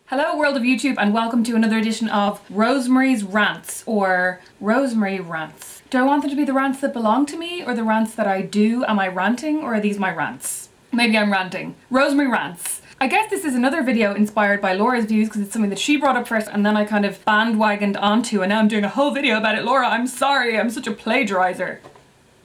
Hello world of YouTube and welcome to another edition of Rosemary's Rants or Rosemary Rants. Do I want them to be the rants that belong to me or the rants that I do? Am I ranting or are these my rants? Maybe I'm ranting. Rosemary Rants. I guess this is another video inspired by Laura's views because it's something that she brought up first and then I kind of bandwagoned onto and now I'm doing a whole video about it. Laura, I'm sorry, I'm such a plagiarizer.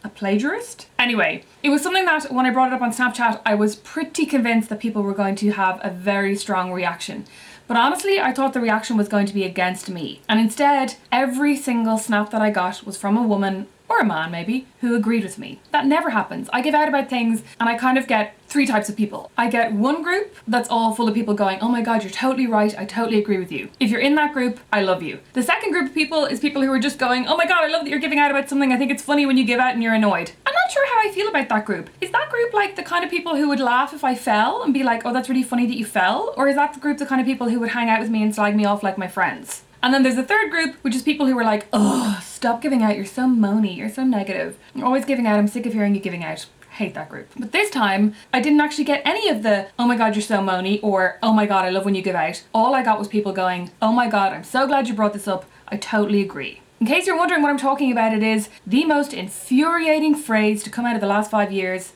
A plagiarist? Anyway, it was something that when I brought it up on Snapchat, I was pretty convinced that people were going to have a very strong reaction. But honestly, I thought the reaction was going to be against me. And instead, every single snap that I got was from a woman, or a man maybe, who agreed with me. That never happens. I give out about things and I kind of get three types of people. I get one group that's all full of people going, oh my god, you're totally right, I totally agree with you. If you're in that group, I love you. The second group of people is people who are just going, oh my god, I love that you're giving out about something, I think it's funny when you give out and you're annoyed. I'm not sure how I feel about that group. Is that group like the kind of people who would laugh if I fell and be like, oh that's really funny that you fell? Or is that the group the kind of people who would hang out with me and slag me off like my friends? And then there's a third group, which is people who are like, oh, stop giving out, you're so moany, you're so negative. You're always giving out, I'm sick of hearing you giving out. Hate that group. But this time, I didn't actually get any of the, oh my god, you're so moany, or oh my god, I love when you give out. All I got was people going, oh my god, I'm so glad you brought this up, I totally agree. In case you're wondering what I'm talking about, it is the most infuriating phrase to come out of the last 5 years,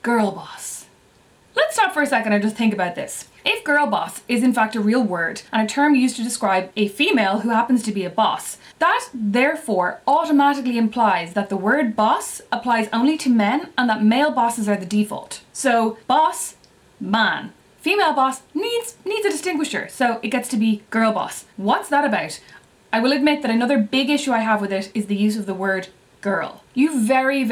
girl boss. Let's stop for a second and just think about this. If girl boss is in fact a real word and a term used to describe a female who happens to be a boss, that therefore automatically implies that the word boss applies only to men and that male bosses are the default. So boss, man. Female boss needs a distinguisher, so it gets to be girl boss. What's that about? I will admit that another big issue I have with it is the use of the word girl. You very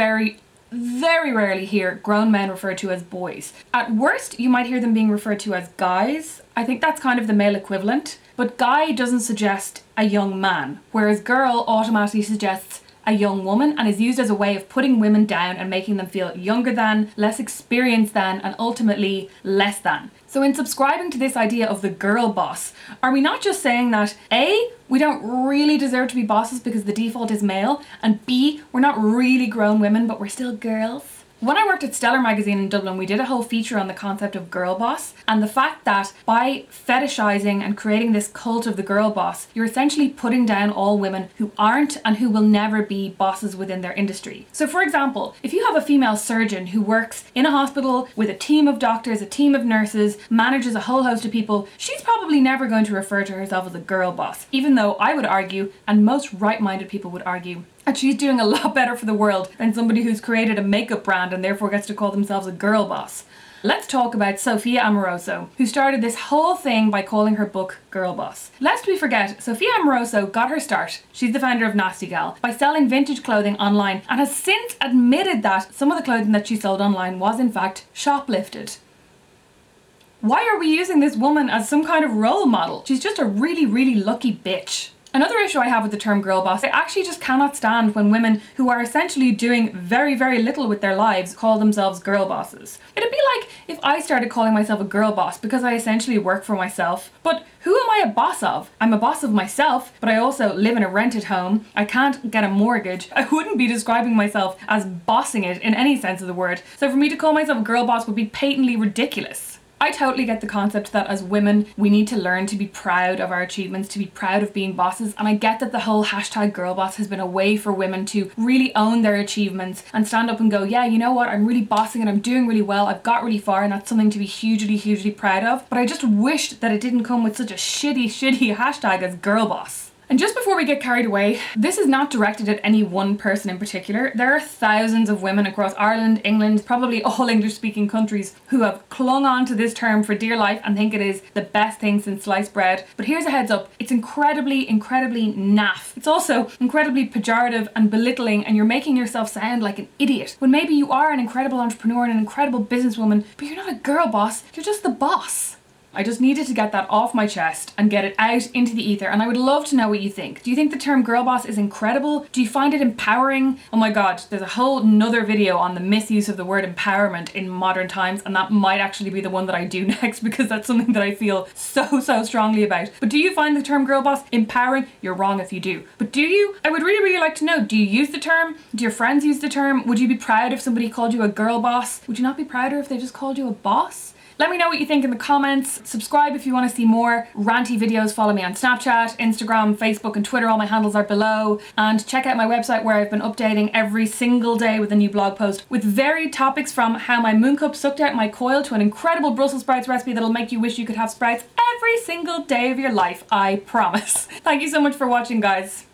rarely hear grown men referred to as boys. At worst, you might hear them being referred to as guys. I think that's kind of the male equivalent. But guy doesn't suggest a young man, whereas girl automatically suggests a young woman and is used as a way of putting women down and making them feel younger than, less experienced than, and ultimately less than. So in subscribing to this idea of the girl boss, are we not just saying that A, we don't really deserve to be bosses because the default is male, and B, we're not really grown women but we're still girls? When I worked at Stellar magazine in Dublin, we did a whole feature on the concept of girl boss and the fact that by fetishizing and creating this cult of the girl boss, you're essentially putting down all women who aren't and who will never be bosses within their industry. So for example, if you have a female surgeon who works in a hospital with a team of doctors, a team of nurses, manages a whole host of people, she's probably never going to refer to herself as a girl boss, even though I would argue, and most right-minded people would argue, and she's doing a lot better for the world than somebody who's created a makeup brand and therefore gets to call themselves a girl boss. Let's talk about Sophia Amoruso, who started this whole thing by calling her book Girl Boss. Lest we forget, Sophia Amoruso got her start, she's the founder of Nasty Gal, by selling vintage clothing online and has since admitted that some of the clothing that she sold online was in fact shoplifted. Why are we using this woman as some kind of role model? She's just a really lucky bitch. Another issue I have with the term girl boss, I actually just cannot stand when women who are essentially doing very little with their lives call themselves girl bosses. It'd be like if I started calling myself a girl boss because I essentially work for myself. But who am I a boss of? I'm a boss of myself, but I also live in a rented home. I can't get a mortgage. I wouldn't be describing myself as bossing it in any sense of the word. So for me to call myself a girl boss would be patently ridiculous. I totally get the concept that as women, we need to learn to be proud of our achievements, to be proud of being bosses. And I get that the whole hashtag girlboss has been a way for women to really own their achievements and stand up and go, yeah, you know what, I'm really bossing and I'm doing really well. I've got really far and that's something to be hugely proud of. But I just wished that it didn't come with such a shitty hashtag as girlboss. And just before we get carried away, this is not directed at any one person in particular. There are thousands of women across Ireland, England, probably all English-speaking countries who have clung on to this term for dear life and think it is the best thing since sliced bread. But here's a heads up, it's incredibly naff. It's also incredibly pejorative and belittling and you're making yourself sound like an idiot when maybe you are an incredible entrepreneur and an incredible businesswoman, but you're not a girl boss, you're just the boss. I just needed to get that off my chest and get it out into the ether, and I would love to know what you think. Do you think the term girl boss is incredible? Do you find it empowering? Oh my god, there's a whole nother video on the misuse of the word empowerment in modern times, and that might actually be the one that I do next because that's something that I feel so strongly about. But do you find the term girl boss empowering? You're wrong if you do. But do you? I would really like to know. Do you use the term? Do your friends use the term? Would you be proud if somebody called you a girl boss? Would you not be prouder if they just called you a boss? Let me know what you think in the comments. Subscribe if you want to see more ranty videos. Follow me on Snapchat, Instagram, Facebook and Twitter. All my handles are below. And check out my website where I've been updating every single day with a new blog post with varied topics, from how my moon cup sucked out my coil to an incredible Brussels sprouts recipe that'll make you wish you could have sprouts every single day of your life, I promise. Thank you so much for watching, guys.